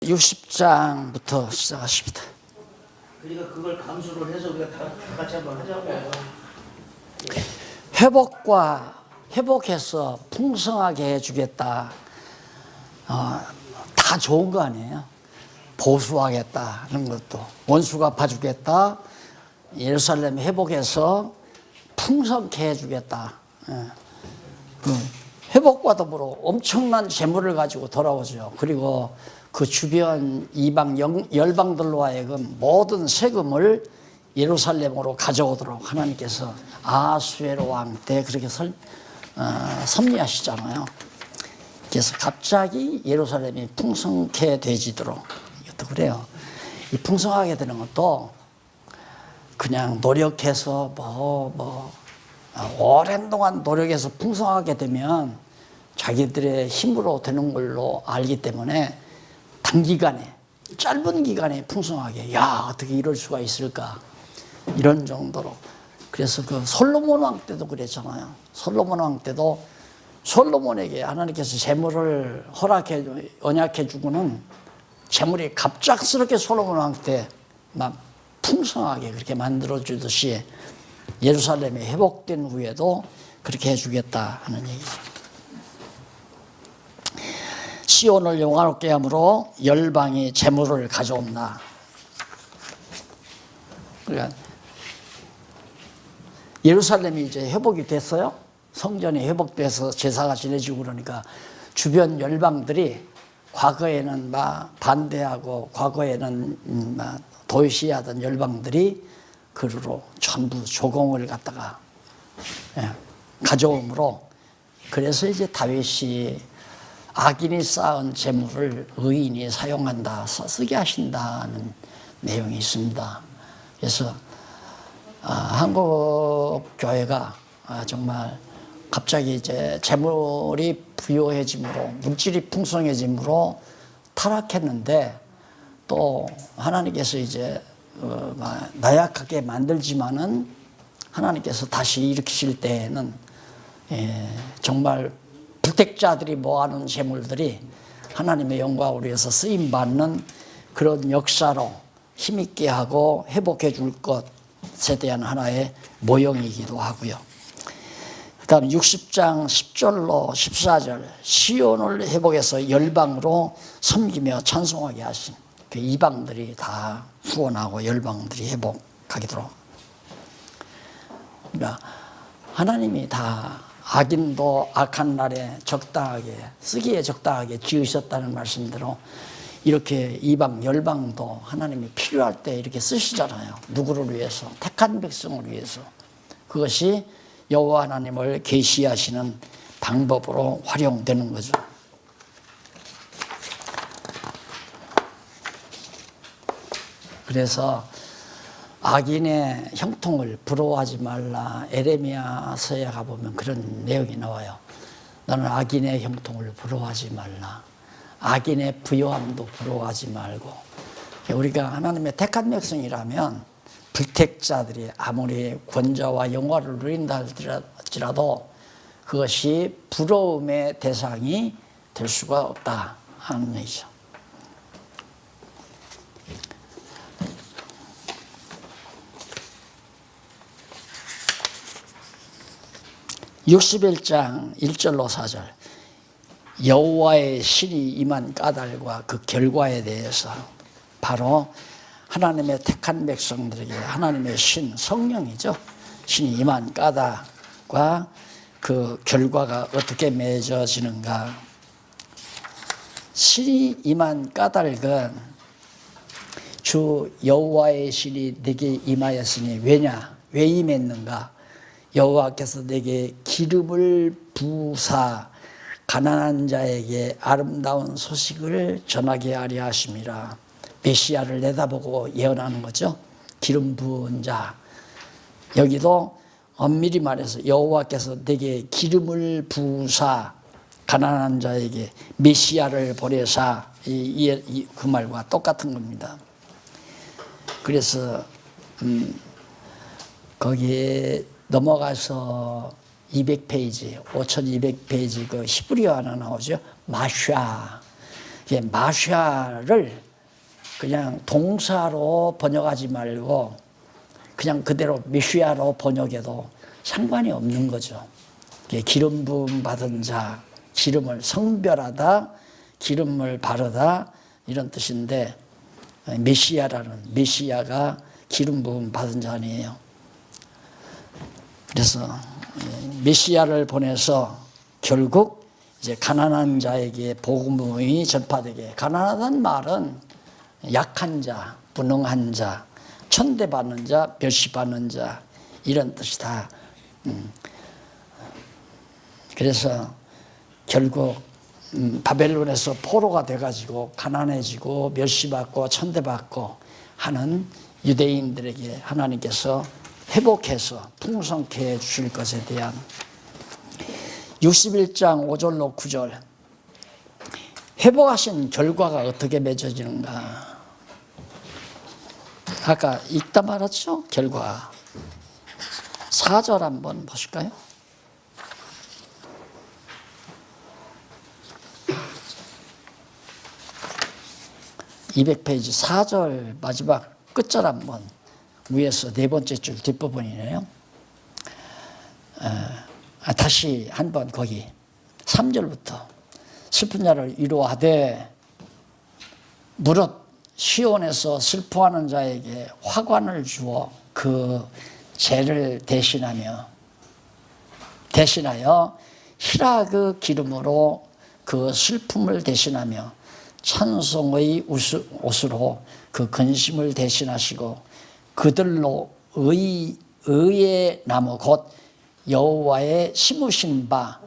60장부터 시작하십니다. 그러니까 그걸 감수를 해서 우리가 다 같이 한번 하자고요. 회복해서 풍성하게 해주겠다. 다 좋은 거 아니에요? 보수하겠다 하는 것도, 원수 갚아주겠다, 예루살렘 회복해서 풍성케 해주겠다. 회복과 더불어 엄청난 재물을 가지고 돌아오죠. 그리고 그 주변 이방 열방들로 하여금 모든 세금을 예루살렘으로 가져오도록 하나님께서 아하수에로 왕 때 그렇게 섭리하시잖아요. 그래서 갑자기 예루살렘이 풍성케 되지도록, 이것도 그래요. 이 풍성하게 되는 것도 그냥 노력해서 오랜 동안 노력해서 풍성하게 되면 자기들의 힘으로 되는 걸로 알기 때문에 단기간에, 짧은 기간에 풍성하게, 야, 어떻게 이럴 수가 있을까, 이런 정도로. 그래서 그 솔로몬 왕 때도 그랬잖아요. 솔로몬 왕 때도 솔로몬에게 하나님께서 재물을 언약해 주고는 재물이 갑작스럽게 솔로몬 왕 때 막 풍성하게 그렇게 만들어 주듯이 예루살렘이 회복된 후에도 그렇게 해주겠다 하는 얘기죠. 시온을 영화롭게 함으로 열방이 재물을 가져온다. 그러니까 예루살렘이 이제 회복이 됐어요. 성전이 회복돼서 제사가 지내지고 그러니까 주변 열방들이 과거에는 막 반대하고 과거에는 막 도시하던 열방들이 그로 전부 조공을 갖다가 가져오므로, 그래서 이제 다윗이 악인이 쌓은 재물을 의인이 사용한다, 쓰게 하신다는 내용이 있습니다. 그래서 한국 교회가 정말 갑자기 이제 재물이 부요해짐으로, 물질이 풍성해짐으로 타락했는데, 또 하나님께서 이제 나약하게 만들지만은 하나님께서 다시 일으키실 때에는 정말 불택자들이 모아놓은 재물들이 하나님의 영광을 위해서 쓰임받는 그런 역사로 힘있게 하고 회복해 줄 것에 대한 하나의 모형이기도 하고요. 그 다음 60장 10절로 14절, 시온을 회복해서 열방으로 섬기며 찬송하게 하신 그 이방들이 다 후원하고 열방들이 회복하도록. 그러니까 하나님이 다 악인도 악한 날에 적당하게, 쓰기에 적당하게 지으셨다는 말씀대로 이렇게 이방 열방도 하나님이 필요할 때 이렇게 쓰시잖아요. 누구를 위해서? 택한 백성을 위해서. 그것이 여호와 하나님을 계시하시는 방법으로 활용되는 거죠. 그래서 악인의 형통을 부러워하지 말라. 에레미야서에 가보면 그런 내용이 나와요. 너는 악인의 형통을 부러워하지 말라. 악인의 부요함도 부러워하지 말고. 우리가 하나님의 택한 백성이라면 불택자들이 아무리 권좌와 영화를 누린다 할지라도 그것이 부러움의 대상이 될 수가 없다 하는 얘기죠. (61장) 1절로 4절, 여호와의 신이 임한 까닭과 그 결과에 대해서, 바로 하나님의 택한 백성들에게 하나님의 신, 성령이죠. 신이 임한 까닭과 그 결과가 어떻게 맺어지는가. 신이 임한 까닭은 주 여호와의 신이 내게 임하였으니, 왜 임했는가? 여호와께서 내게 기름을 부으사 가난한 자에게 아름다운 소식을 전하게 하려 하심이라. 메시아를 내다보고 예언하는 거죠. 기름 부은 자. 여기도 엄밀히 말해서 여호와께서 내게 기름을 부으사 가난한 자에게 메시아를 보내사, 그 말과 똑같은 겁니다. 그래서 거기에 넘어가서 200페이지, 5200페이지 그 히브리어 하나 나오죠. 마샤. 이게 마시아를 그냥 동사로 번역하지 말고 그냥 그대로 메시아로 번역해도 상관이 없는 거죠. 기름 부음 받은 자, 기름을 성별하다, 기름을 바르다 이런 뜻인데 메시아가 기름 부음 받은 자 아니에요. 그래서 메시아를 보내서 결국 이제 가난한 자에게 복음이 전파되게, 가난하다는 말은 약한 자, 무능한 자, 천대받는 자, 멸시받는 자 이런 뜻이다. 그래서 결국 바벨론에서 포로가 돼가지고 가난해지고 멸시받고 천대받고 하는 유대인들에게 하나님께서 회복해서 풍성케 해주실 것에 대한 61장 5절로 9절 회복하신 결과가 어떻게 맺어지는가. 아까 읽다 말았죠? 결과 4절 한번 보실까요? 200페이지 4절 마지막 끝절 한번 위에서 네 번째 줄 뒷부분이네요. 다시 한번 거기 3절부터 슬픈 자를 위로하되 무릇 시온에서 슬퍼하는 자에게 화관을 주어 그 죄를 대신하여 희락의 기름으로 그 슬픔을 대신하며 찬송의 옷으로 그 근심을 대신하시고 그들로 의의 나무 곧 여호와의 심으신 바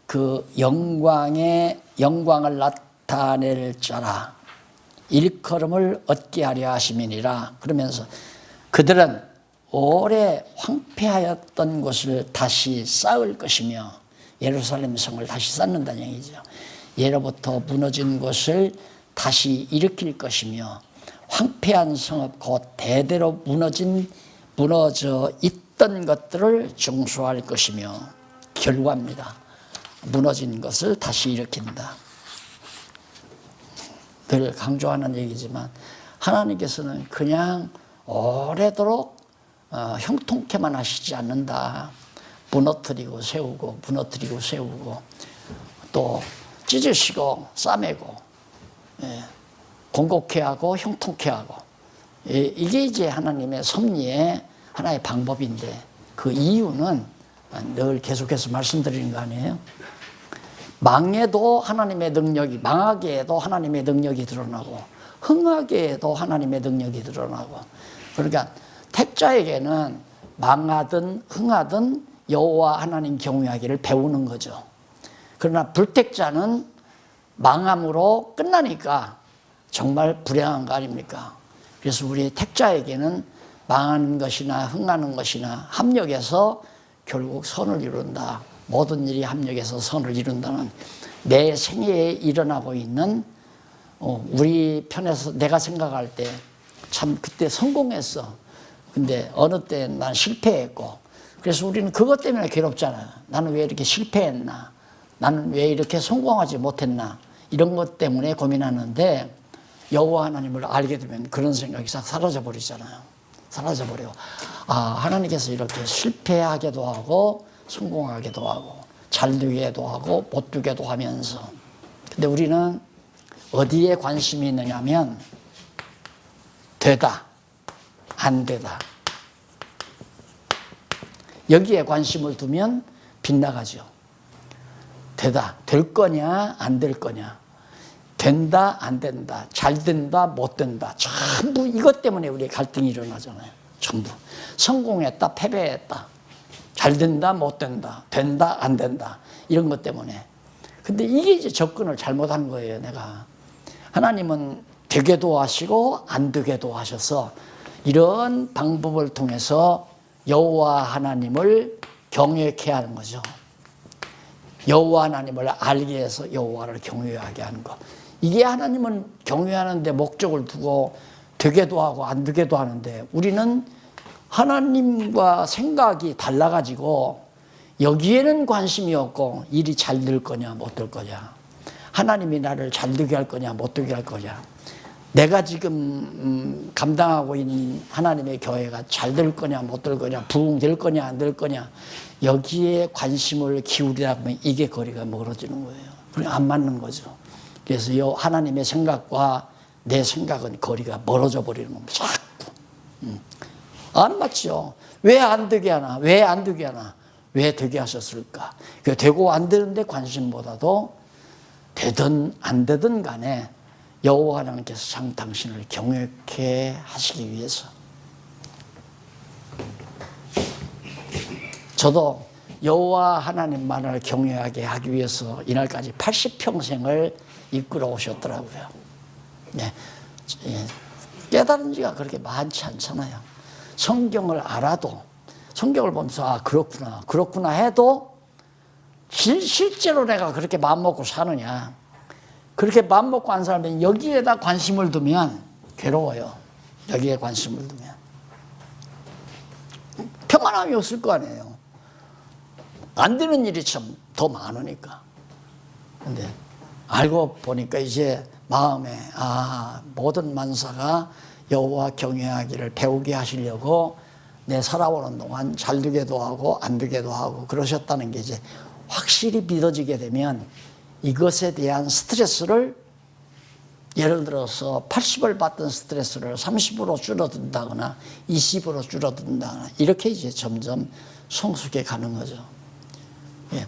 그 영광을 나타낼 자라 일컬음을 얻게 하려 하심이니라. 그러면서 그들은 오래 황폐하였던 곳을 다시 쌓을 것이며 예루살렘 성을 다시 쌓는다는 얘기죠. 예로부터 무너진 곳을 다시 일으킬 것이며 황폐한 성읍 곧 대대로 무너져 있던 것들을 정수할 것이며 결과입니다. 무너진 것을 다시 일으킨다. 늘 강조하는 얘기지만 하나님께서는 그냥 오래도록 형통케만 하시지 않는다. 무너뜨리고 세우고 무너뜨리고 세우고 또 찢으시고 싸매고 공곡케 하고 형통케 하고 이게 이제 하나님의 섭리의 하나의 방법인데 그 이유는 늘 계속해서 말씀드리는 거 아니에요? 망해도 하나님의 능력이, 망하게 해도 하나님의 능력이 드러나고 흥하게 해도 하나님의 능력이 드러나고 그러니까 택자에게는 망하든 흥하든 여호와 하나님 경외하기를 배우는 거죠. 그러나 불택자는 망함으로 끝나니까 정말 불행한 거 아닙니까? 그래서 우리 택자에게는 망하는 것이나 흥하는 것이나 합력해서 결국 선을 이룬다. 모든 일이 합력해서 선을 이룬다는 내 생애에 일어나고 있는 우리 편에서 내가 생각할 때 참 그때 성공했어. 근데 어느 때 난 실패했고 그래서 우리는 그것 때문에 괴롭잖아요. 나는 왜 이렇게 실패했나? 나는 왜 이렇게 성공하지 못했나? 이런 것 때문에 고민하는데 여호와 하나님을 알게 되면 그런 생각이 싹 사라져 버리잖아요. 사라져 버려. 하나님께서 이렇게 실패하게도 하고 성공하게도 하고 잘 되게도 하고 못 되게도 하면서 근데 우리는 어디에 관심이 있느냐면 되다 안 되다 여기에 관심을 두면 빗나가죠. 되다 될 거냐 안 될 거냐 된다 안 된다 잘 된다 못 된다 전부 이것 때문에 우리 갈등이 일어나잖아요. 전부 성공했다 패배했다 잘 된다 못 된다 된다 안 된다 이런 것 때문에 근데 이게 이제 접근을 잘못한 거예요. 내가 하나님은 되게도 하시고 안 되게도 하셔서 이런 방법을 통해서 여호와 하나님을 경외케 하는 거죠. 여호와 하나님을 알게 해서 여호와를 경외하게 하는 것. 이게 하나님은 경외하는 데 목적을 두고 되게도 하고 안 되게도 하는데 우리는 하나님과 생각이 달라가지고 여기에는 관심이 없고 일이 잘 될 거냐 못 될 거냐 하나님이 나를 잘 되게 할 거냐 못 되게 할 거냐, 내가 지금 감당하고 있는 하나님의 교회가 잘 될 거냐 못 될 거냐, 부흥될 거냐 안 될 거냐, 여기에 관심을 기울이다 보면 이게 거리가 멀어지는 거예요. 그냥 안 맞는 거죠. 그래서 이 하나님의 생각과 내 생각은 거리가 멀어져 버리는 겁니다. 자꾸 안 맞죠. 왜 안 되게 하나, 왜 안 되게 하나, 왜 되게 하셨을까. 그 되고 안 되는데 관심보다도 되든 안 되든 간에 여호와 하나님께서 참 당신을 경외케 하시기 위해서, 저도 여호와 하나님만을 경외하게 하기 위해서 이날까지 80평생을 이끌어 오셨더라고요. 네. 깨달은 지가 그렇게 많지 않잖아요. 성경을 알아도, 성경을 보면서 아 그렇구나 그렇구나 해도 실제로 내가 그렇게 마음먹고 사느냐, 그렇게 마음먹고 안 살면 여기에다 관심을 두면 괴로워요. 여기에 관심을 두면 평안함이 없을 거 아니에요. 안 되는 일이 참 더 많으니까. 근데 알고 보니까 이제 마음에 모든 만사가 여호와 경외하기를 배우게 하시려고 내 살아오는 동안 잘 되게도 하고 안 되게도 하고 그러셨다는 게 이제 확실히 믿어지게 되면 이것에 대한 스트레스를, 예를 들어서 80을 받던 스트레스를 30으로 줄어든다거나 20으로 줄어든다거나 이렇게 이제 점점 성숙해 가는 거죠. 예.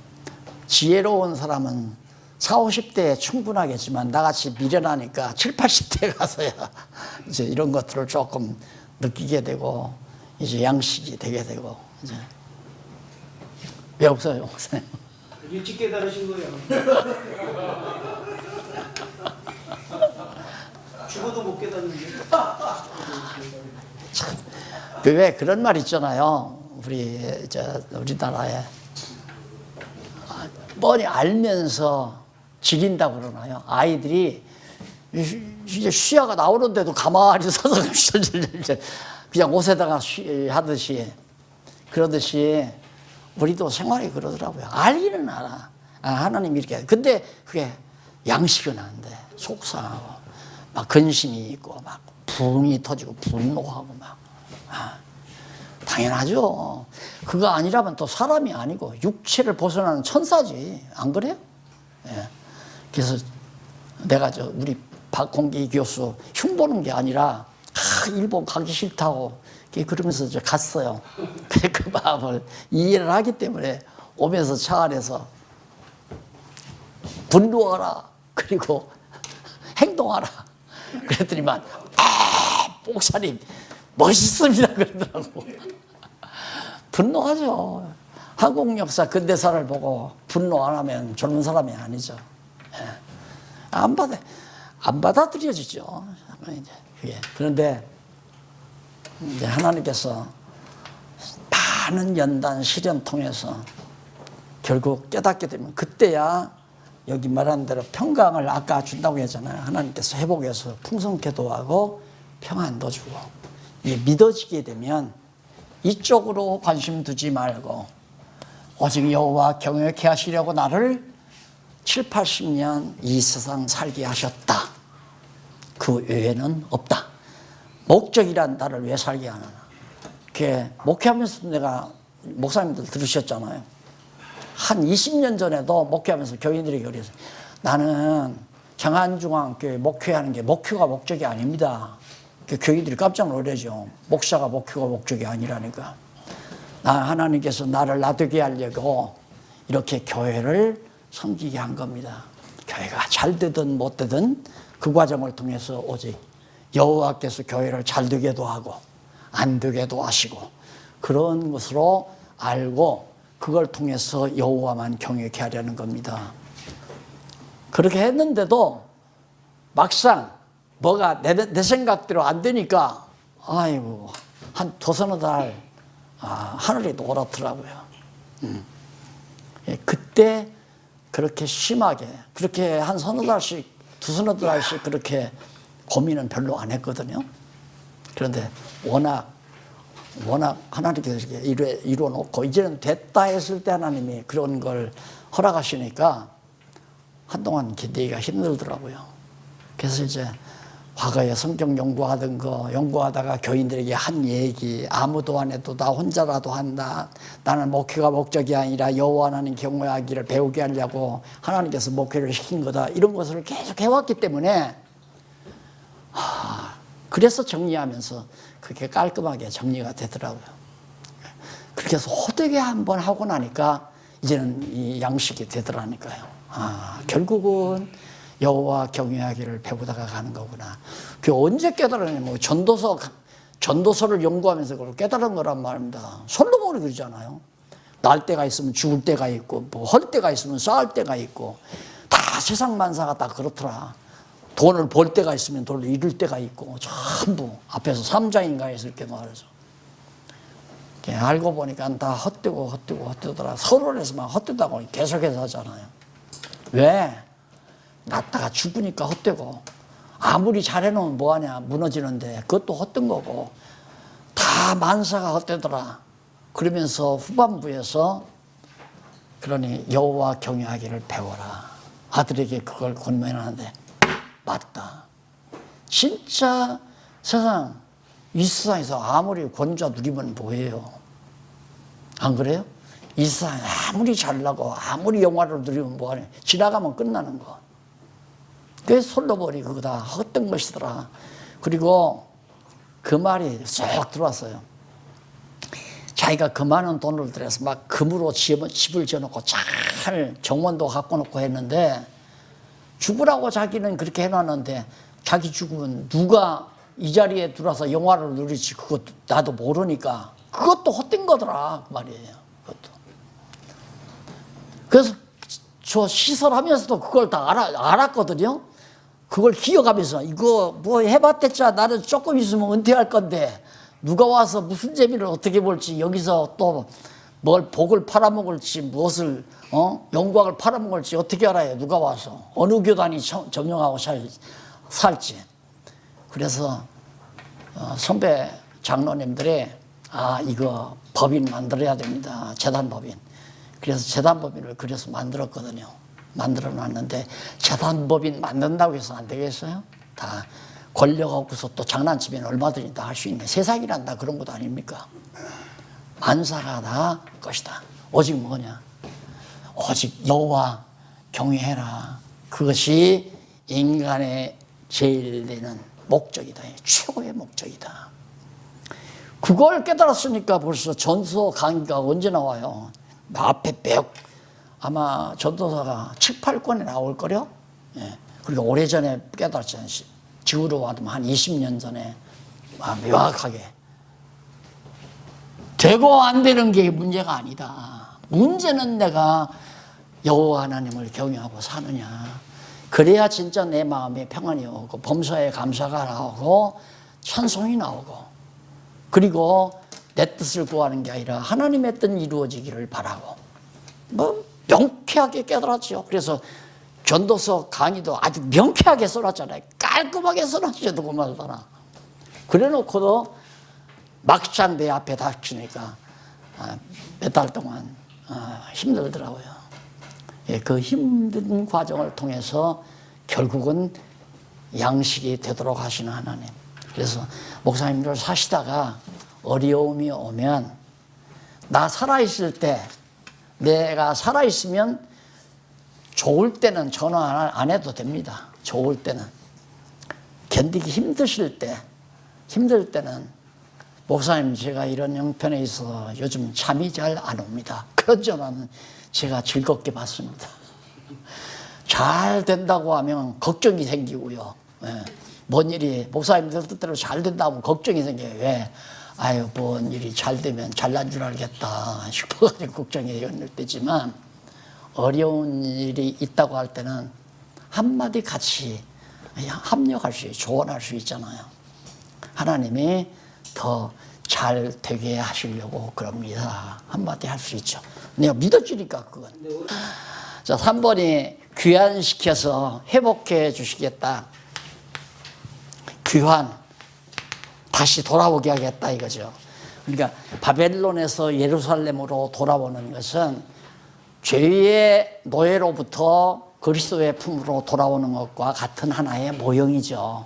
지혜로운 사람은 40, 50대에 충분하겠지만 나같이 미련하니까 70, 80대에 가서야 이제 이런 것들을 조금 느끼게 되고 이제 양식이 되게 되고. 이제 왜 없어요, 목사님? 일찍 깨달으신 거예요. 죽어도 못 깨닫는데. 참, 왜 그런 말 있잖아요. 우리나라에 뻔히 알면서 지린다고 그러나요? 아이들이 이제 시야가 나오는데도 가만히 서서 그냥 옷에다가 하듯이, 그러듯이 우리도 생활이 그러더라고요. 알기는 알아. 하나님이 이렇게. 근데 그게 양식은 안 돼. 속상하고 막 근심이 있고 막 붕이 터지고 분노하고 막. 당연하죠. 그거 아니라면 또 사람이 아니고 육체를 벗어나는 천사지. 안 그래요? 예. 그래서 내가 우리 박홍기 교수 흉보는 게 아니라 일본 가기 싫다고 그러면서 갔어요. 그 마음을 이해를 하기 때문에 오면서 차 안에서 분노하라 그리고 행동하라 그랬더니만 목사님 멋있습니다 그러더라고. 분노하죠. 한국 역사 근대사를 보고 분노 안 하면 젊은 사람이 아니죠. 안 받아들여지죠. 그런데 이제 하나님께서 많은 연단 시련 통해서 결국 깨닫게 되면 그때야 여기 말한 대로 평강을 아까 준다고 했잖아요. 하나님께서 회복해서 풍성케도 하고 평안도 주고. 믿어지게 되면 이쪽으로 관심 두지 말고 오직 여호와 경외케 하시려고 나를 7, 80년 이 세상 살게 하셨다. 그 외에는 없다. 목적이란 나를 왜 살게 하나. 그게 목회하면서 내가 목사님들 들으셨잖아요. 한 20년 전에도 목회하면서 교인들에게 그랬어요. 나는 장안중앙교회 목회하는 게 목회가 목적이 아닙니다. 교인들이 깜짝 놀라죠. 목사가 목회가 목적이 아니라니까. 하나님께서 나를 나되게 하려고 이렇게 교회를 섬기게 한 겁니다. 교회가 잘 되든 못 되든 그 과정을 통해서 오직 여호와께서 교회를 잘 되게도 하고 안 되게도 하시고 그런 것으로 알고 그걸 통해서 여호와만 경외케 하려는 겁니다. 그렇게 했는데도 막상 뭐가 내 생각대로 안 되니까 아이고 한 두서너 달 하늘이 노랗더라고요. 그때 그렇게 심하게 그렇게 한 서너 달씩 두서너 달씩 그렇게 고민은 별로 안 했거든요. 그런데 워낙 하나님께서 이루어놓고 이제는 됐다 했을 때 하나님이 그런 걸 허락하시니까 한동안 견디기가 힘들더라고요. 그래서 이제 과거에 성경 연구하다가 교인들에게 한 얘기, 아무도 안 해도 나 혼자라도 한다. 나는 목회가 목적이 아니라 여호와 하나님 경외하기를 배우게 하려고 하나님께서 목회를 시킨 거다. 이런 것을 계속 해왔기 때문에 그래서 정리하면서 그렇게 깔끔하게 정리가 되더라고요. 그렇게 해서 호되게 한번 하고 나니까 이제는 이 양식이 되더라니까요. 결국은 여호와 경외하기를 배우다가 가는 거구나. 그 언제 깨달았냐? 뭐 전도서를 연구하면서 그걸 깨달은 거란 말입니다. 솔로몬이 그러잖아요. 날 때가 있으면 죽을 때가 있고, 뭐 헐 때가 있으면 쌓을 때가 있고, 다 세상 만사가 다 그렇더라. 돈을 벌 때가 있으면 돈을 잃을 때가 있고, 전부 앞에서 3장인가 이렇게 말해서. 알고 보니까 다 헛되더라. 서론에서만 헛되다고 계속해서 하잖아요. 왜? 낫다가 죽으니까 헛되고, 아무리 잘해놓으면 뭐하냐, 무너지는데 그것도 헛된 거고, 다 만사가 헛되더라. 그러면서 후반부에서 그러니 여호와 경외하기를 배워라. 아들에게 그걸 권면하는데 맞다. 진짜 이 세상에서 아무리 권좌 누리면 뭐예요? 안 그래요? 이 세상에 아무리 잘나고 아무리 영화를 누리면 뭐하냐, 지나가면 끝나는 거. 그게 솔로몬이 그거다 헛된 것이더라. 그리고 그 말이 쏙 들어왔어요. 자기가 그 많은 돈을 들여서 막 금으로 집을 지어놓고 잘 정원도 갖고 놓고 했는데, 죽으라고 자기는 그렇게 해놨는데 자기 죽으면 누가 이 자리에 들어와서 영화를 누리지, 그것도 나도 모르니까 그것도 헛된 거더라 그 말이에요. 그것도. 그래서 저 시설하면서도 그걸 다 알았거든요. 그걸 기억하면서 이거 뭐 해봤댔자 나는 조금 있으면 은퇴할 건데 누가 와서 무슨 재미를 어떻게 볼지, 여기서 또 뭘 복을 팔아먹을지, 무엇을 영광을 팔아먹을지 어떻게 알아요? 누가 와서 어느 교단이 점령하고 살지. 그래서 선배 장로님들이 이거 법인 만들어야 됩니다. 재단법인. 그래서 재단법인을 그래서 만들었거든요. 만들어 놨는데 재단법인 만든다고 해서 안 되겠어요? 다 권력 없고서 또 장난치면 얼마든지 다 할 수 있는, 세상이란 다 그런 것도 아닙니까? 만사가 다 것이다. 오직 뭐냐? 오직 여호와 경외해라. 그것이 인간의 제일 되는 목적이다. 최고의 목적이다. 그걸 깨달았으니까 벌써 전서 강의가 언제 나와요? 앞에 아마 전도서가 7, 8권에 나올 거요. 예. 그리고 오래전에 깨달았잖아요. 지구로 와도 한 20년 전에 명확하게. 되고 안 되는 게 문제가 아니다. 문제는 내가 여호와 하나님을 경외하고 사느냐. 그래야 진짜 내 마음에 평안이 오고 범사에 감사가 나오고 찬송이 나오고, 그리고 내 뜻을 구하는 게 아니라 하나님의 뜻 이루어지기를 바라고, 뭐 명쾌하게 깨달았죠. 그래서 전도서 강의도 아주 명쾌하게 써놨잖아요. 깔끔하게 써놨죠. 누구 말더나. 그래놓고도 막상 내 앞에 닥치니까 몇 달 동안 힘들더라고요. 그 힘든 과정을 통해서 결국은 양식이 되도록 하시는 하나님. 그래서 목사님들 사시다가 어려움이 오면, 나 살아있을 때, 내가 살아있으면 좋을 때는 전화 안 해도 됩니다. 좋을 때는. 견디기 힘들 때는 목사님 제가 이런 형편에 있어서 요즘 잠이 잘 안 옵니다. 그런 전화는 제가 즐겁게 받습니다. 잘 된다고 하면 걱정이 생기고요. 뭔 일이 목사님들 뜻대로 잘 된다고 걱정이 생겨요. 왜? 뭔 일이 잘 되면 잘난 줄 알겠다 싶어가지고 걱정이 되는 때지만, 어려운 일이 있다고 할 때는 한마디 같이 합력할 수 있어요. 조언할 수 있잖아요. 하나님이 더 잘 되게 하시려고 그럽니다. 한마디 할 수 있죠. 내가 믿어주니까 그건. 자, 3번이 귀환시켜서 회복해 주시겠다. 귀환, 다시 돌아오게 하겠다 이거죠. 그러니까 바벨론에서 예루살렘으로 돌아오는 것은 죄의 노예로부터 그리스도의 품으로 돌아오는 것과 같은 하나의 모형이죠.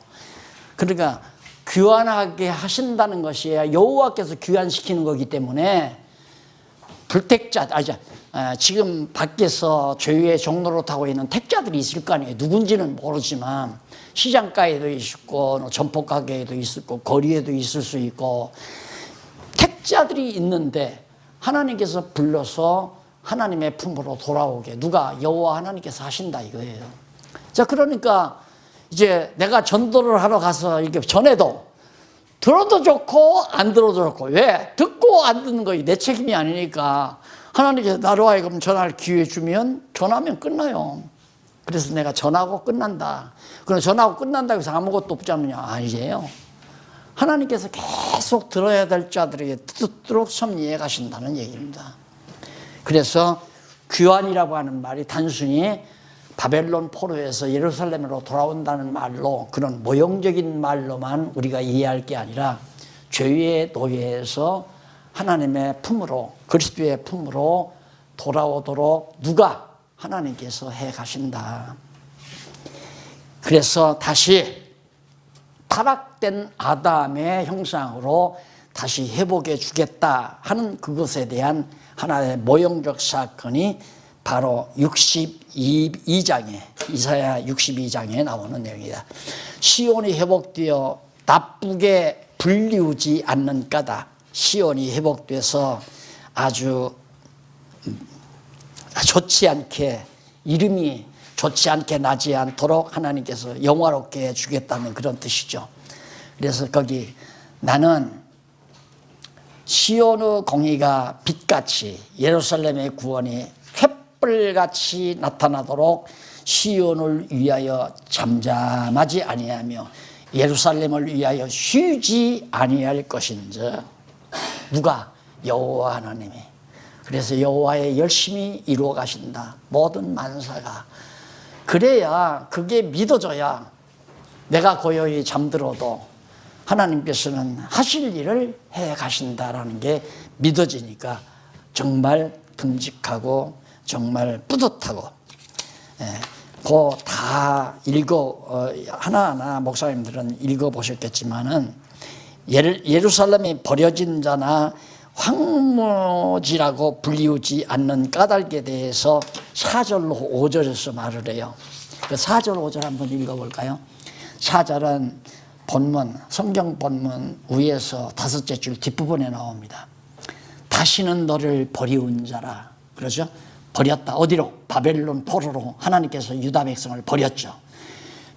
그러니까 귀환하게 하신다는 것이 여호와께서 귀환시키는 거기 때문에 불택자, 지금 밖에서 죄의 종로로 타고 있는 택자들이 있을 거 아니에요. 누군지는 모르지만 시장가에도 있고 점포가게에도 있고 거리에도 있을 수 있고 택자들이 있는데 하나님께서 불러서 하나님의 품으로 돌아오게 누가 여호와 하나님께서 하신다 이거예요. 자, 그러니까 이제 내가 전도를 하러 가서 이렇게 전해도 들어도 좋고 안 들어도 좋고, 왜? 듣고 안 듣는 거 내 책임이 아니니까 하나님께서 나로 하여금 전할 기회 주면 전하면 끝나요. 그래서 내가 전하고 끝난다. 그럼 전하고 끝난다고 해서 아무것도 없지 않느냐? 아니에요. 하나님께서 계속 들어야 될 자들에게 듣도록 섭리해 가신다는 얘기입니다. 그래서 귀환이라고 하는 말이 단순히 바벨론 포로에서 예루살렘으로 돌아온다는 말로, 그런 모형적인 말로만 우리가 이해할 게 아니라 죄의 노예에서 하나님의 품으로, 그리스도의 품으로 돌아오도록 누가? 하나님께서 해 가신다. 그래서 다시 타락된 아담의 형상으로 다시 회복해 주겠다 하는 그것에 대한 하나의 모형적 사건이 바로 62장에, 이사야 62장에 나오는 내용이다. 시온이 회복되어 나쁘게 불리우지 않는 까닭, 시온이 회복돼서 아주 좋지 않게, 이름이 좋지 않게 나지 않도록 하나님께서 영화롭게 해주겠다는 그런 뜻이죠. 그래서 거기 나는 시온의 공의가 빛같이, 예루살렘의 구원이 횃불같이 나타나도록 시온을 위하여 잠잠하지 아니하며 예루살렘을 위하여 쉬지 아니할 것인즉, 누가? 여호와 하나님이. 그래서 여호와의 열심히 이루어 가신다, 모든 만사가. 그래야, 그게 믿어져야 내가 고요히 잠들어도 하나님께서는 하실 일을 해 가신다라는 게 믿어지니까 정말 듬직하고 정말 뿌듯하고, 그거 다 하나하나 목사님들은 읽어보셨겠지만은, 예루살렘이 버려진 자나 황무지라고 불리우지 않는 까닭에 대해서 4절로 5절에서 말을 해요. 4절 5절 한번 읽어볼까요? 4절은 본문, 성경 본문 위에서 5째 줄 뒷부분에 나옵니다. 다시는 너를 버리운 자라. 그러죠? 버렸다. 어디로? 바벨론 포로로 하나님께서 유다 백성을 버렸죠.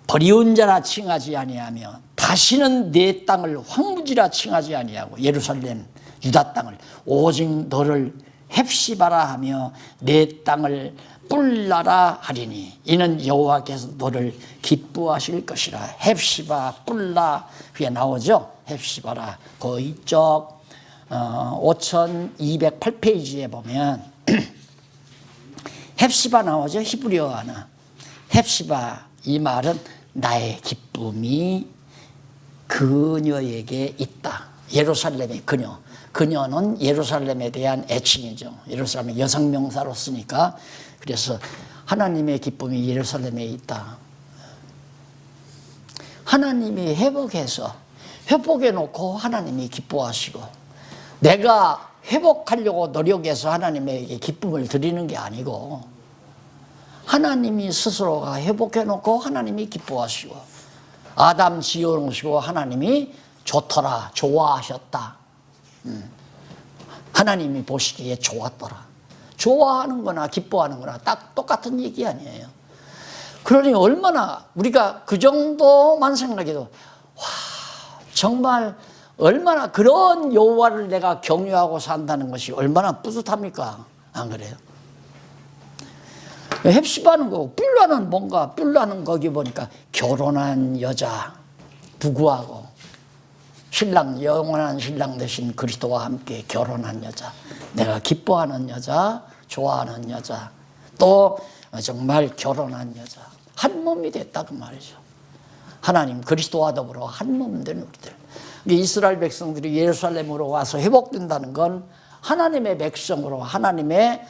버리운 자라 칭하지 아니하며 다시는 내 땅을 황무지라 칭하지 아니하고, 예루살렘 유다 땅을 오직 너를 헵시바라 하며 내 땅을 뿔라라 하리니 이는 여호와께서 너를 기뻐하실 것이라. 헵시바, 뿔라, 그게 나오죠. 헵시바라. 그 이쪽 5208페이지에 보면 헵시바 나오죠. 히브리어 하나. 헵시바, 이 말은 나의 기쁨이 그녀에게 있다. 예루살렘의 그녀. 그녀는 예루살렘에 대한 애칭이죠. 예루살렘의 여성 명사로 쓰니까. 그래서 하나님의 기쁨이 예루살렘에 있다. 하나님이 회복해 놓고 하나님이 기뻐하시고, 내가 회복하려고 노력해서 하나님에게 기쁨을 드리는 게 아니고, 하나님이 스스로가 회복해 놓고 하나님이 기뻐하시고, 아담 지어놓으시고 하나님이 좋더라, 좋아하셨다. 하나님이 보시기에 좋았더라. 좋아하는 거나 기뻐하는 거나 딱 똑같은 얘기 아니에요. 그러니 얼마나 우리가 그 정도만 생각해도, 와, 정말 얼마나 그런 여호와를 내가 경유하고 산다는 것이 얼마나 뿌듯합니까? 안 그래요? 헵시바는 거고, 뿔라는 뭔가, 뿔라는 거기 보니까 결혼한 여자, 부부하고 신랑, 영원한 신랑 되신 그리스도와 함께 결혼한 여자, 내가 기뻐하는 여자, 좋아하는 여자, 또 정말 결혼한 여자, 한 몸이 됐다 그 말이죠. 하나님 그리스도와 더불어 한 몸 된 우리들. 이스라엘 백성들이 예루살렘으로 와서 회복된다는 건 하나님의 백성으로, 하나님의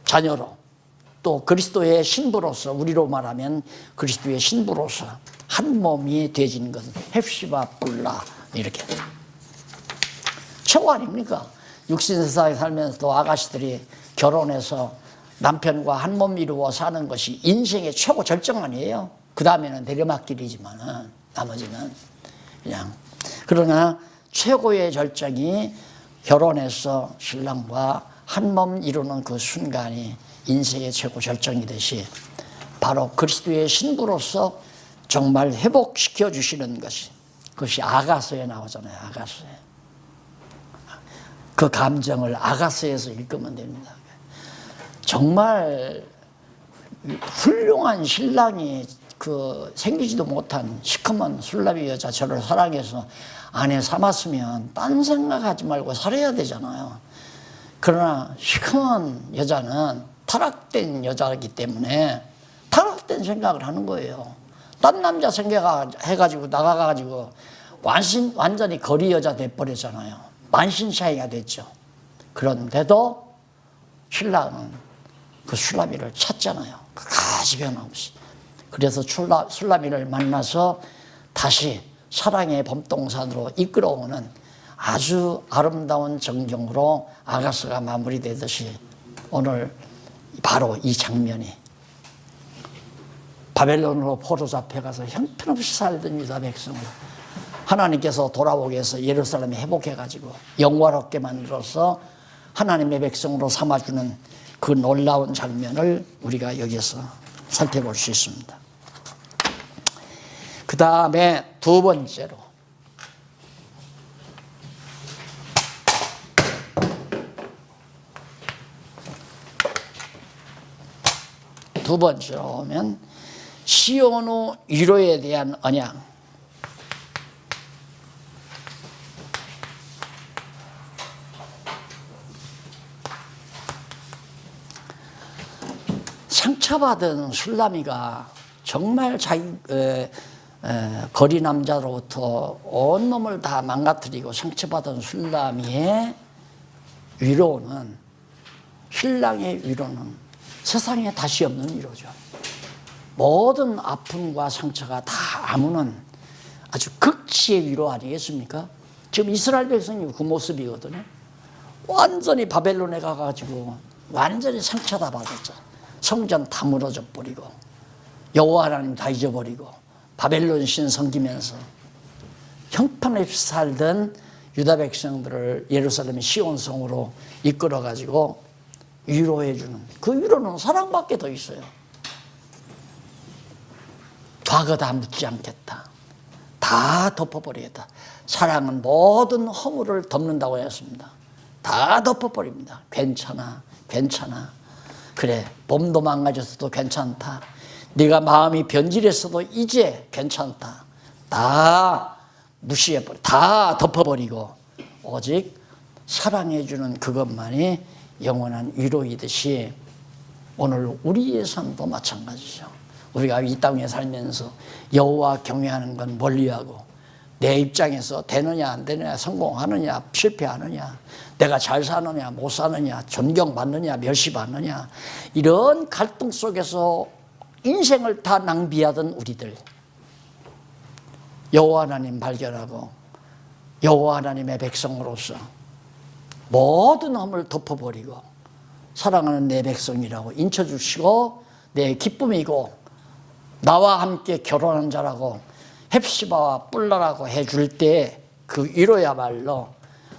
자녀로, 또 그리스도의 신부로서, 우리로 말하면 그리스도의 신부로서 한 몸이 되어지는 것은 헵시바 뿔라, 이렇게 최고 아닙니까? 육신 세상에 살면서도 아가씨들이 결혼해서 남편과 한 몸 이루어 사는 것이 인생의 최고 절정 아니에요? 그 다음에는 내려막길이지만은 나머지는 그냥. 그러나 최고의 절정이 결혼해서 신랑과 한 몸 이루는 그 순간이 인생의 최고 절정이듯이 바로 그리스도의 신부로서 정말 회복시켜 주시는 것이, 그것이 아가서에 나오잖아요. 아가서에. 그 감정을 아가서에서 읽으면 됩니다. 정말 훌륭한 신랑이 그 생기지도 못한 시커먼 술라비 여자 저를 사랑해서 아내 삼았으면 딴 생각하지 말고 살아야 되잖아요. 그러나 시커먼 여자는 타락된 여자이기 때문에 타락된 생각을 하는 거예요. 딴 남자 생각해가지고 나가가지고 완전히 거리 여자 돼버렸잖아요. 만신샤이가 됐죠. 그런데도 신랑은 그 술라미를 찾잖아요. 가지 변함없이. 그래서 술라미를 만나서 다시 사랑의 범동산으로 이끌어오는 아주 아름다운 전경으로 아가서가 마무리되듯이 오늘 바로 이 장면이 바벨론으로 포로 잡혀가서 형편없이 살던 유다 백성을 하나님께서 돌아오게 해서 예루살렘에 회복해가지고 영화롭게 만들어서 하나님의 백성으로 삼아주는 그 놀라운 장면을 우리가 여기서 살펴볼 수 있습니다. 그 다음에 두 번째로 오면 시온의 위로에 대한 언약. 상처받은 술라미가 정말 자기 거리 남자로부터 온 놈을 다 망가뜨리고 상처받은 술라미의 위로는, 신랑의 위로는 세상에 다시 없는 위로죠. 모든 아픔과 상처가 다 아무는 아주 극치의 위로 아니겠습니까? 지금 이스라엘 백성이 그 모습이거든요. 완전히 바벨론에 가가지고 완전히 상처 다 받았죠. 성전 다 무너져 버리고 여호와 하나님 다 잊어버리고 바벨론 신 섬기면서 형편없이 살던 유다 백성들을 예루살렘의 시온성으로 이끌어가지고 위로해주는, 그 위로는 사랑밖에 더 있어요. 과거 다 묻지 않겠다. 다 덮어버리겠다. 사랑은 모든 허물을 덮는다고 했습니다. 다 덮어버립니다. 괜찮아, 괜찮아. 그래, 몸도 망가졌어도 괜찮다. 네가 마음이 변질했어도 이제 괜찮다. 다 무시해버려, 다 덮어버리고 오직 사랑해주는 그것만이 영원한 위로이듯이 오늘 우리의 삶도 마찬가지죠. 우리가 이 땅에 살면서 여호와 경외하는 건 멀리하고 내 입장에서 되느냐 안 되느냐, 성공하느냐 실패하느냐, 내가 잘 사느냐 못 사느냐, 존경받느냐 멸시받느냐, 이런 갈등 속에서 인생을 다 낭비하던 우리들, 여호와 하나님 발견하고 여호와 하나님의 백성으로서 모든 험을 덮어버리고 사랑하는 내 백성이라고 인쳐주시고 내 기쁨이고 나와 함께 결혼한 자라고 헵시바와 뿔라라고 해줄 때 그 위로야말로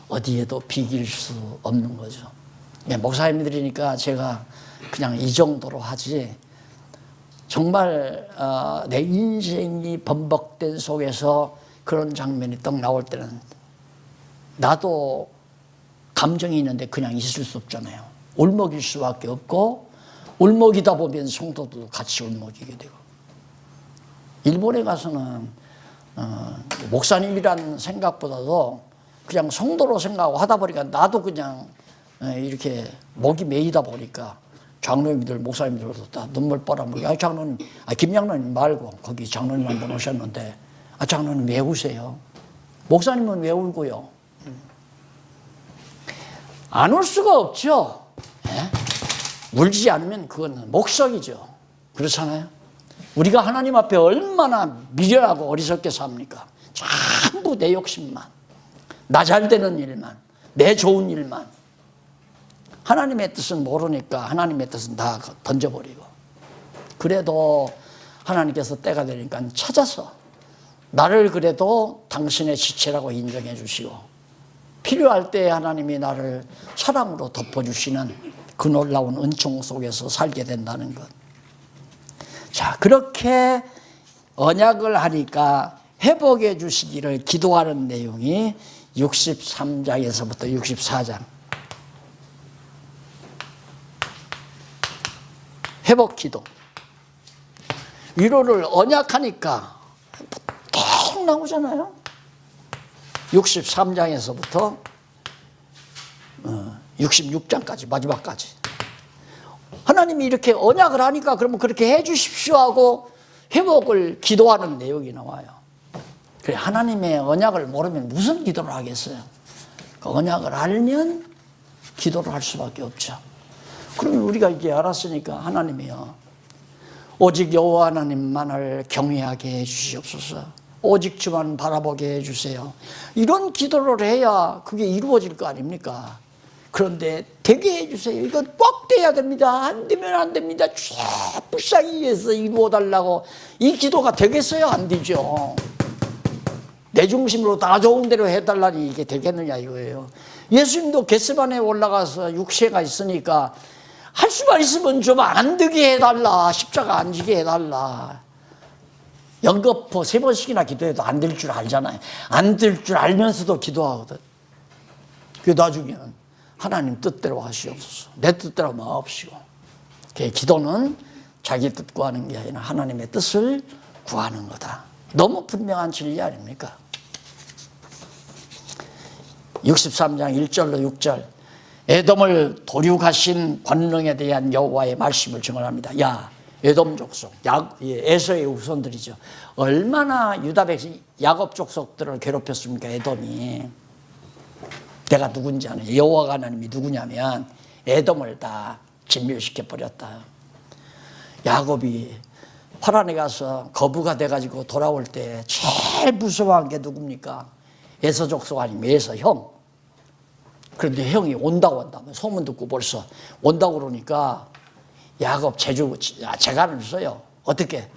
어디에도 비길 수 없는 거죠. 목사님들이니까 제가 그냥 이 정도로 하지, 정말 내 인생이 번복된 속에서 그런 장면이 떡 나올 때는 나도 감정이 있는데 그냥 있을 수 없잖아요. 울먹일 수밖에 없고, 울먹이다 보면 성도도 같이 울먹이게 되고. 일본에 가서는 목사님이란 생각보다도 그냥 성도로 생각하고 하다 보니까 나도 그냥 이렇게 목이 메이다 보니까 장로님들, 목사님들도 다 눈물 뻘아물고, 장로님, 김장로님 말고 거기 장로님 한 분 오셨는데, 장로님 왜 우세요? 목사님은 왜 울고요? 안 울 수가 없죠. 예? 울지 않으면 그건 목석이죠. 그렇잖아요. 우리가 하나님 앞에 얼마나 미련하고 어리석게 삽니까? 전부 내 욕심만, 나 잘 되는 일만, 내 좋은 일만. 하나님의 뜻은 모르니까 하나님의 뜻은 다 던져버리고. 그래도 하나님께서 때가 되니까 찾아서 나를 그래도 당신의 지체라고 인정해 주시고, 필요할 때 하나님이 나를 사랑으로 덮어주시는 그 놀라운 은총 속에서 살게 된다는 것. 자, 그렇게 언약을 하니까 회복해 주시기를 기도하는 내용이 63장에서부터 64장. 회복 기도. 위로를 언약하니까 계속 나오잖아요. 63장에서부터 66장까지, 마지막까지. 하나님이 이렇게 언약을 하니까 그러면 그렇게 해 주십시오 하고 회복을 기도하는 내용이 나와요. 그래, 하나님의 언약을 모르면 무슨 기도를 하겠어요? 그 언약을 알면 기도를 할 수밖에 없죠. 그러면 우리가 이제 알았으니까 하나님이요, 오직 여호와 하나님만을 경외하게 해주시옵소서. 오직 주만 바라보게 해주세요. 이런 기도를 해야 그게 이루어질 거 아닙니까? 그런데 되게 해주세요. 이건 꼭 돼야 됩니다. 안 되면 안 됩니다. 불쌍히 해서 이루어달라고. 이 기도가 되겠어요? 안 되죠. 내 중심으로 다 좋은 대로 해달라니 이게 되겠느냐 이거예요. 예수님도 겟세마네에 올라가서 육체가 있으니까 할 수만 있으면 좀 안 되게 해달라. 십자가 안 지게 해달라. 연거푸 3번씩이나 기도해도 안 될 줄 알잖아요. 안 될 줄 알면서도 기도하거든. 그 나중에는 하나님 뜻대로 하시옵소서. 내 뜻대로 마옵시고. 기도는 자기 뜻 구하는 게 아니라 하나님의 뜻을 구하는 거다. 너무 분명한 진리 아닙니까? 63장 1절로 6절. 에돔을 도륙하신 권능에 대한 여호와의 말씀을 증언합니다. 야, 에돔 족속, 에서의 후손들이죠. 얼마나 유다 백성, 야곱 족속들을 괴롭혔습니까? 에돔이. 내가 누군지 아는, 여호와가 하나님이 누구냐면 에돔을 다 진멸시켜 버렸다. 야곱이 파란에 가서 거부가 돼가지고 돌아올 때 제일 무서워한 게 누굽니까? 에서 족속 아니면 에서 형. 그런데 형이 온다고 한다. 소문 듣고 벌써 온다고 그러니까 야곱 재간을 써요. 어떻게?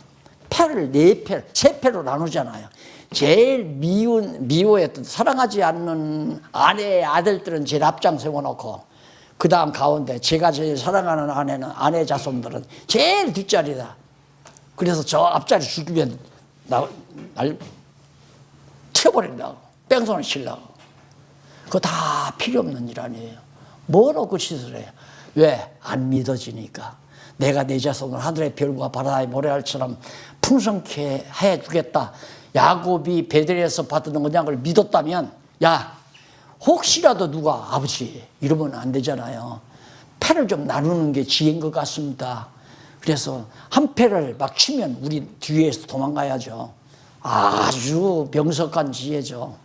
패를 4패, 3패로 나누잖아요. 제일 미워했던, 사랑하지 않는 아내의 아들들은 제일 앞장 세워놓고, 그 다음 가운데 제가 제일 사랑하는 아내 자손들은 제일 뒷자리다. 그래서 저 앞자리 죽이면 날 튀어버린다고. 뺑소니 치려고. 그거 다 필요 없는 일 아니에요. 뭐로 그 짓을 해요? 왜? 안 믿어지니까. 내가 내 자손을 하늘의 별과 바다의 모래알처럼 풍성케 해주겠다. 야곱이 베델에서 받은 언약을 믿었다면, 야, 혹시라도 누가 아버지 이러면 안 되잖아요. 패를 좀 나누는 게 지혜인 것 같습니다. 그래서 한 패를 막 치면 우리 뒤에서 도망가야죠. 아주 명석한 지혜죠.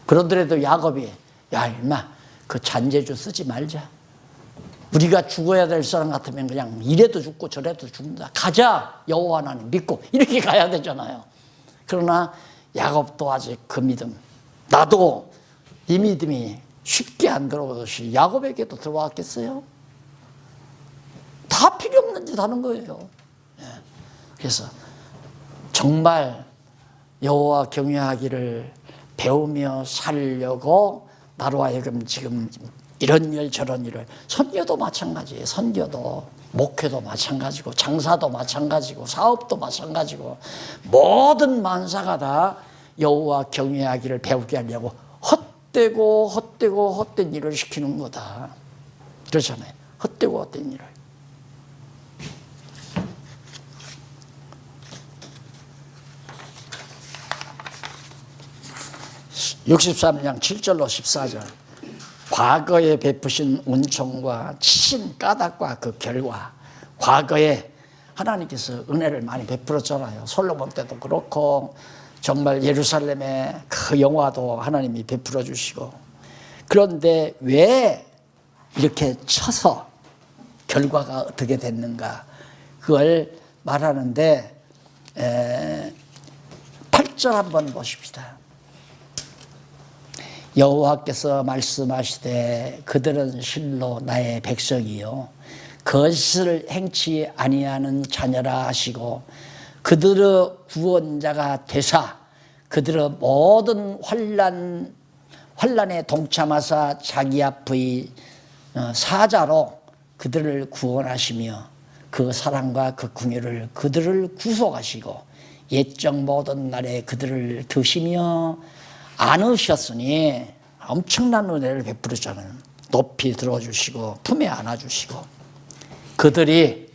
그런데도 야곱이, 야, 임마, 그 잔재주 쓰지 말자. 우리가 죽어야 될 사람 같으면 그냥 이래도 죽고 저래도 죽는다. 가자, 여호와 하나님 믿고. 이렇게 가야 되잖아요. 그러나 야곱도 아직 그 믿음, 나도 이 믿음이 쉽게 안 들어오듯이 야곱에게도 들어왔겠어요? 다 필요 없는 짓 하는 거예요. 그래서 정말 여호와 경외하기를 배우며 살려고 나로 하여금 지금 이런 일 저런 일을, 선교도 마찬가지예요. 선교도, 목회도 마찬가지고, 장사도 마찬가지고, 사업도 마찬가지고, 모든 만사가 다 여호와 경외하기를 배우게 하려고 헛된 일을 시키는 거다. 그렇잖아요. 헛되고 헛된 일을. 63장 7절로 14절. 과거에 베푸신 은총과 치신 까닭과 그 결과. 과거에 하나님께서 은혜를 많이 베풀었잖아요. 솔로몬 때도 그렇고, 정말 예루살렘의 그 영화도 하나님이 베풀어 주시고. 그런데 왜 이렇게 쳐서 결과가 어떻게 됐는가 그걸 말하는데 8절 한번 보십시다. 여호와께서 말씀하시되 그들은 실로 나의 백성이요 거짓을 행치 아니하는 자녀라 하시고 그들의 구원자가 되사 그들의 모든 환난에 동참하사 자기 앞의 사자로 그들을 구원하시며 그 사랑과 그 긍휼을 그들을 구속하시고 옛적 모든 날에 그들을 드시며 안으셨으니 엄청난 은혜를 베풀었잖아요. 높이 들어주시고 품에 안아주시고 그들이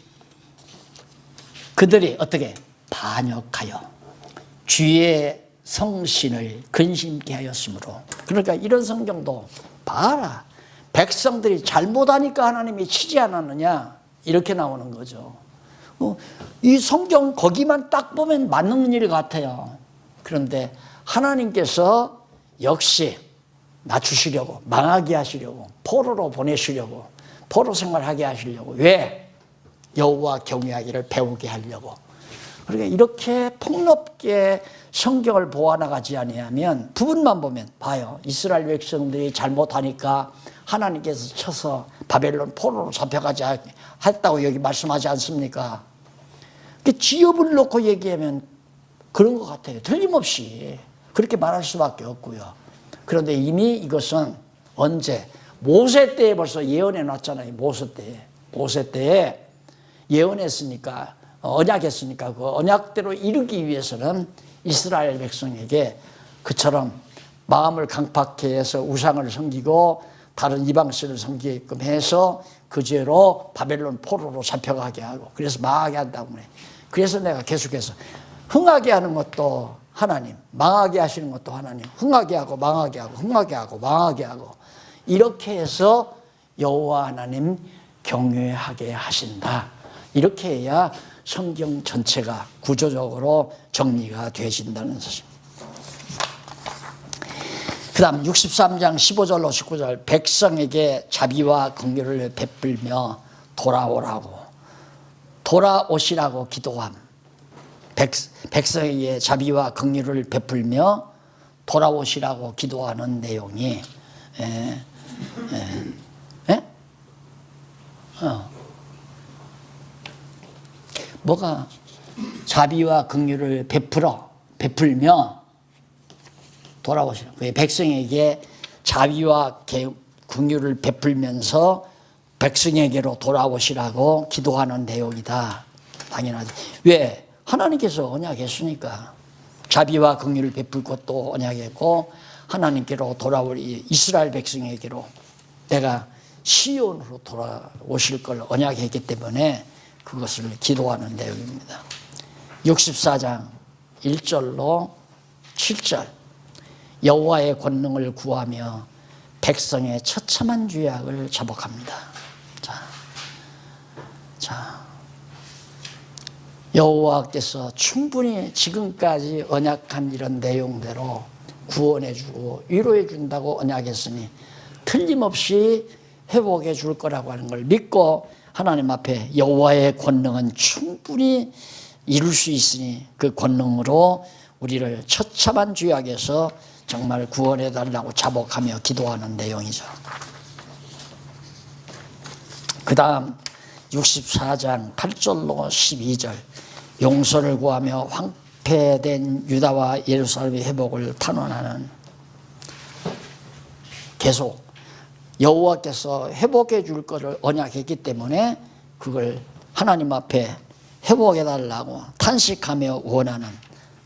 어떻게 반역하여 주의 성신을 근심케 하였으므로 그러니까 이런 성경도 봐라. 백성들이 잘못하니까 하나님이 치지 않았느냐 이렇게 나오는 거죠. 이 성경 거기만 딱 보면 맞는 일 같아요. 그런데 하나님께서 역시 낮추시려고 망하게 하시려고 포로로 보내시려고 포로 생활하게 하시려고 왜? 여호와 경외하기를 배우게 하려고. 그러니까 이렇게 폭넓게 성경을 보아나가지 아니하면 부분만 보면 봐요. 이스라엘 백성들이 잘못하니까 하나님께서 쳐서 바벨론 포로로 잡혀가지 했다고 여기 말씀하지 않습니까? 지엽을 놓고 얘기하면 그런 것 같아요. 틀림없이 그렇게 말할 수밖에 없고요. 그런데 이미 이것은 언제? 모세 때에 벌써 예언해 놨잖아요. 모세 때에 예언했으니까 언약했으니까 그 언약대로 이루기 위해서는 이스라엘 백성에게 그처럼 마음을 강팍해 해서 우상을 섬기고 다른 이방신을 섬기게끔 해서 그 죄로 바벨론 포로로 잡혀가게 하고 그래서 망하게 한다고 그래. 그래서 내가 계속해서 흥하게 하는 것도 하나님, 망하게 하시는 것도 하나님, 흥하게 하고 망하게 하고 흥하게 하고 망하게 하고 이렇게 해서 여호와 하나님 경외하게 하신다. 이렇게 해야 성경 전체가 구조적으로 정리가 되신다는 것입니다. 그 다음 63장 15절로 19절 백성에게 자비와 긍휼을 베풀며 돌아오시라고 기도함. 백성에게 자비와 긍휼을 베풀며 돌아오시라고 기도하는 내용이 뭐가 자비와 긍휼을 베풀며 돌아오시라. 백성에게 자비와 긍휼을 베풀면서 백성에게로 돌아오시라고 기도하는 내용이다. 당연하지. 왜? 하나님께서 언약했으니까. 자비와 긍휼을 베풀 것도 언약했고 하나님께로 돌아올 이스라엘 백성에게로 내가 시온으로 돌아오실 걸 언약했기 때문에 그것을 기도하는 내용입니다. 64장 1절로 7절 여호와의 권능을 구하며 백성의 처참한 죄악을 자복합니다. 자, 여호와께서 충분히 지금까지 언약한 이런 내용대로 구원해주고 위로해준다고 언약했으니 틀림없이 회복해 줄 거라고 하는 걸 믿고 하나님 앞에 여호와의 권능은 충분히 이룰 수 있으니 그 권능으로 우리를 처참한 죄악에서 정말 구원해 달라고 자복하며 기도하는 내용이죠. 그 다음 64장 8절로 12절 용서를 구하며 황폐된 유다와 예루살렘의 회복을 탄원하는 계속 여호와께서 회복해 줄 것을 언약했기 때문에 그걸 하나님 앞에 회복해 달라고 탄식하며 원하는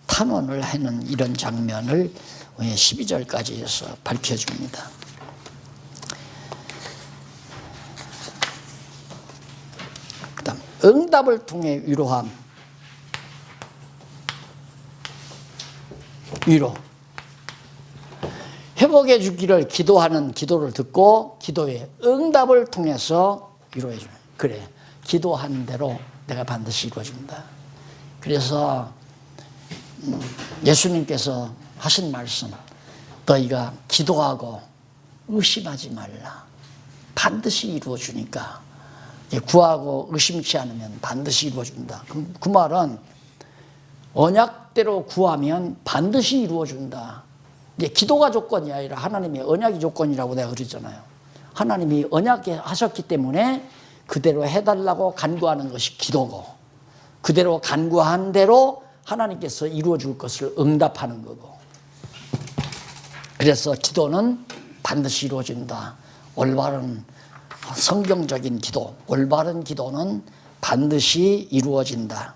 탄원을 하는 이런 장면을 12절까지 해서 밝혀줍니다. 그 다음 응답을 통해 위로함. 위로. 회복해 주기를 기도하는 기도를 듣고 기도의 응답을 통해서 위로해 줘요. 그래, 기도하는 대로 내가 반드시 이루어준다. 그래서 예수님께서 하신 말씀, 너희가 기도하고 의심하지 말라. 반드시 이루어주니까 구하고 의심치 않으면 반드시 이루어준다. 그 말은 언약대로 구하면 반드시 이루어준다. 이제 기도가 조건이 아니라 하나님의 언약이 조건이라고 내가 그랬잖아요. 하나님이 언약에 하셨기 때문에 그대로 해달라고 간구하는 것이 기도고, 그대로 간구한 대로 하나님께서 이루어줄 것을 응답하는 거고. 그래서 기도는 반드시 이루어진다. 올바른 성경적인 기도, 올바른 기도는 반드시 이루어진다.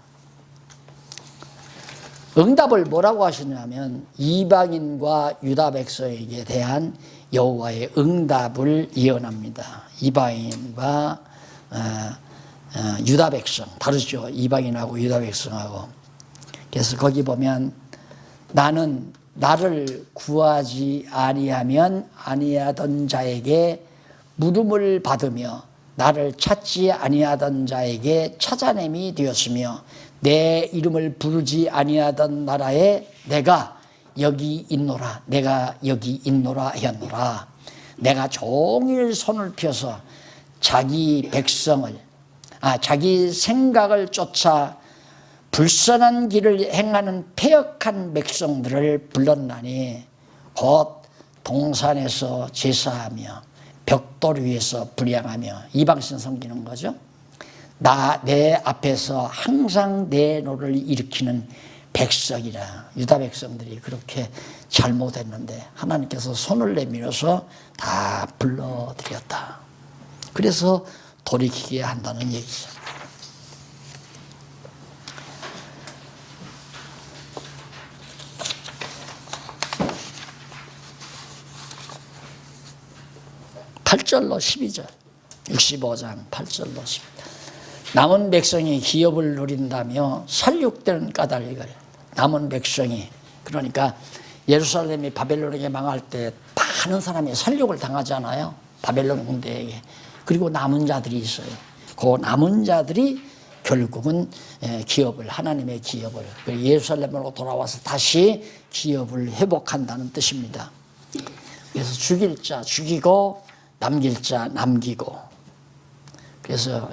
응답을 뭐라고 하시냐면 이방인과 유다 백성에게 대한 여호와의 응답을 예언합니다. 이방인과 유다 백성 다르죠. 이방인하고 유다 백성하고. 그래서 거기 보면 나는 나를 구하지 아니하던 자에게 물음을 받으며 나를 찾지 아니하던 자에게 찾아냄이 되었으며 내 이름을 부르지 아니하던 나라에 내가 여기 있노라, 내가 여기 있노라 하였노라. 내가 종일 손을 펴서 자기 백성을, 자기 생각을 쫓아 불선한 길을 행하는 패역한 백성들을 불렀나니 곧 동산에서 제사하며 벽돌 위에서 불향하며, 이방신 섬기는 거죠. 내 앞에서 항상 내 노를 일으키는 백성이라. 유다 백성들이 그렇게 잘못했는데 하나님께서 손을 내밀어서 다 불러들였다. 그래서 돌이키게 한다는 얘기죠. (8절로 12절) 65장 8절로 12절. 남은 백성이 기업을 누린다며 살육되는 까닭을, 남은 백성이, 그러니까 예루살렘이 바벨론에게 망할 때 많은 사람이 살육을 당하잖아요. 바벨론 군대에게. 그리고 남은 자들이 있어요. 그 남은 자들이 결국은 기업을, 하나님의 기업을, 예루살렘으로 돌아와서 다시 기업을 회복한다는 뜻입니다. 그래서 죽일 자 죽이고 남길 자 남기고. 그래서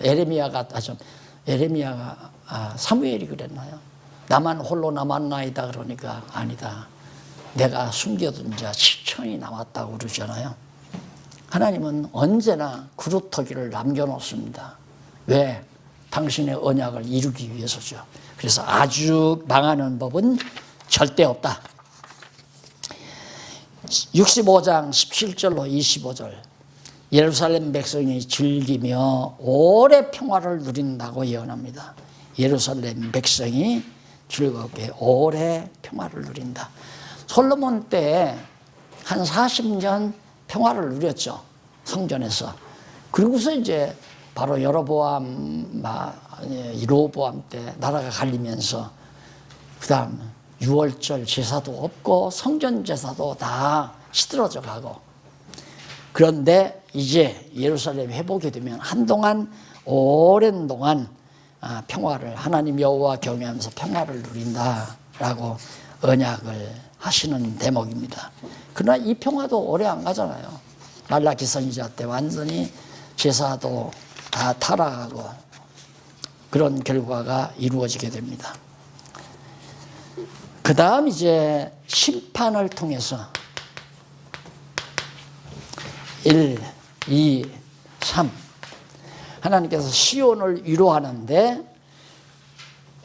사무엘이 그랬나요? 나만 홀로 남았나이다 그러니까 아니다. 내가 숨겨둔 자 7천이 남았다고 그러잖아요. 하나님은 언제나 그루터기를 남겨놓습니다. 왜? 당신의 언약을 이루기 위해서죠. 그래서 아주 망하는 법은 절대 없다. 65장 17절로 25절. 예루살렘 백성이 즐기며 오래 평화를 누린다고 예언합니다. 예루살렘 백성이 즐겁게 오래 평화를 누린다. 솔로몬 때 한 40년 평화를 누렸죠. 성전에서. 그리고서 이제 바로 여로보암 때 나라가 갈리면서 그 다음 6월절 제사도 없고 성전 제사도 다 시들어져 가고. 그런데 이제 예루살렘 회복이 되면 한동안 오랜 동안 평화를, 하나님 여호와 경외하면서 평화를 누린다라고 언약을 하시는 대목입니다. 그러나 이 평화도 오래 안 가잖아요. 말라기 선지자 때 완전히 제사도 다 타락하고 그런 결과가 이루어지게 됩니다. 그 다음 이제 심판을 통해서 1, 2, 3 하나님께서 시온을 위로하는데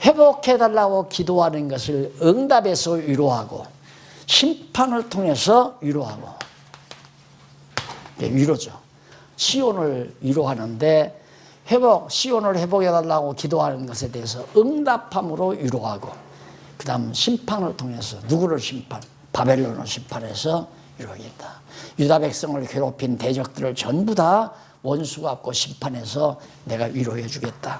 회복해달라고 기도하는 것을 응답해서 위로하고 심판을 통해서 위로하고. 위로죠. 시온을 위로하는데 시온을 회복해달라고 기도하는 것에 대해서 응답함으로 위로하고, 그 다음 심판을 통해서 누구를 심판? 바벨론을 심판해서 위로하겠다. 유다 백성을 괴롭힌 대적들을 전부 다 원수 갚고 심판해서 내가 위로해 주겠다.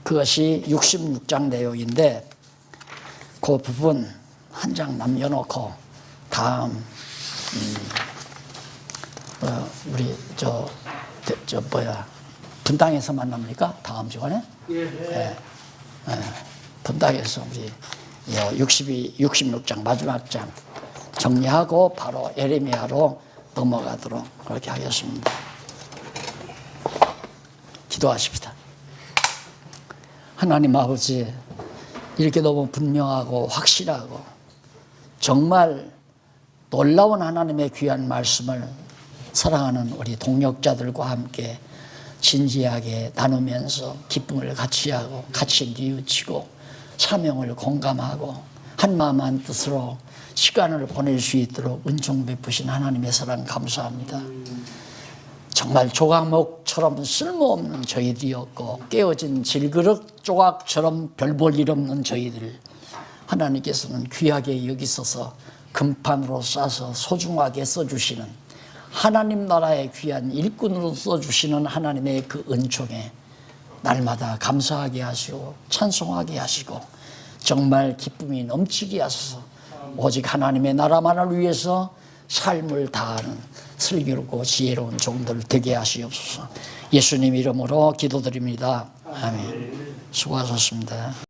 그것이 66장 내용인데 그 부분 한 장 남겨놓고 다음 우리 분당에서 만납니까? 다음 주간에? 예. 분당에서 우리 66장 마지막 장 정리하고 바로 예레미야로 넘어가도록 그렇게 하겠습니다. 기도하십니다. 하나님 아버지, 이렇게 너무 분명하고 확실하고 정말 놀라운 하나님의 귀한 말씀을 사랑하는 우리 동역자들과 함께 진지하게 나누면서 기쁨을 같이 하고 같이 뉘우치고 사명을 공감하고 한마음 한뜻으로 시간을 보낼 수 있도록 은총 베푸신 하나님의 사랑 감사합니다. 정말 조각목처럼 쓸모없는 저희들이었고 깨어진 질그릇 조각처럼 별 볼 일 없는 저희들, 하나님께서는 귀하게 여기셔서 금판으로 싸서 소중하게 써주시는 하나님 나라의 귀한 일꾼으로 써주시는 하나님의 그 은총에 날마다 감사하게 하시고 찬송하게 하시고 정말 기쁨이 넘치게 하셔서 오직 하나님의 나라만을 위해서 삶을 다하는 슬기롭고 지혜로운 종들 되게 하시옵소서. 예수님 이름으로 기도드립니다. 아멘. 수고하셨습니다.